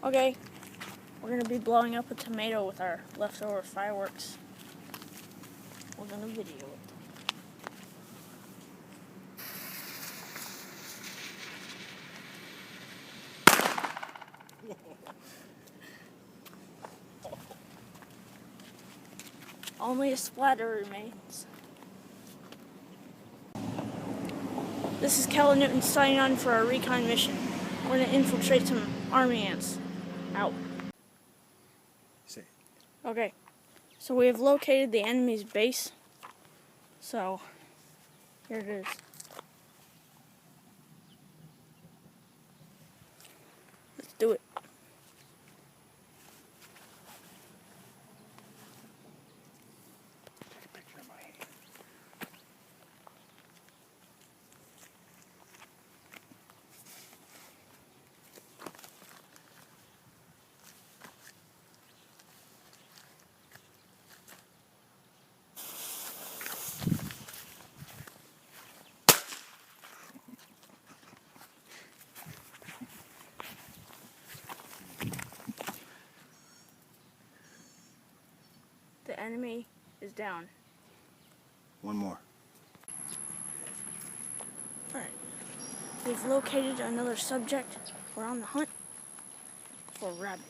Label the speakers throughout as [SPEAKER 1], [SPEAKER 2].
[SPEAKER 1] Okay, we're going to be blowing up a tomato with our leftover fireworks. We're going to video it. Only a splatter remains. This is Kelly Newton signing on for our recon mission. We're going to infiltrate some army ants. Out.
[SPEAKER 2] See.
[SPEAKER 1] Okay, so we have located the enemy's base. So, here it is. Let's do it.
[SPEAKER 2] Take a picture of my hand.
[SPEAKER 1] The enemy is down.
[SPEAKER 2] One more.
[SPEAKER 1] Alright. We've located another subject. We're on the hunt for a rabbit.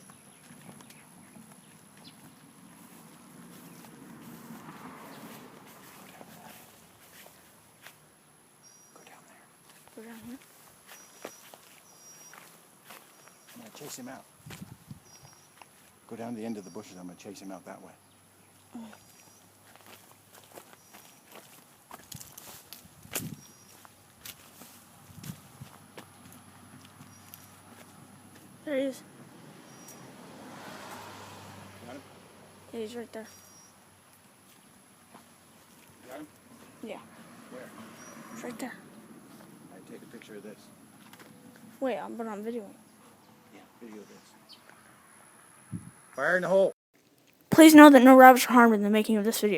[SPEAKER 2] Go down there.
[SPEAKER 1] Go down here.
[SPEAKER 2] I'm going to chase him out. Go down the end of the bushes. I'm going to chase him out that way.
[SPEAKER 1] There he is.
[SPEAKER 2] Got him?
[SPEAKER 1] Yeah, he's right there.
[SPEAKER 2] Got him?
[SPEAKER 1] Yeah,
[SPEAKER 2] Where?
[SPEAKER 1] he's right there.
[SPEAKER 2] I take a picture of this.
[SPEAKER 1] Wait, but I'm videoing.
[SPEAKER 2] Yeah, video this. Fire in the hole.
[SPEAKER 1] Please know that no rabbits were harmed in the making of this video.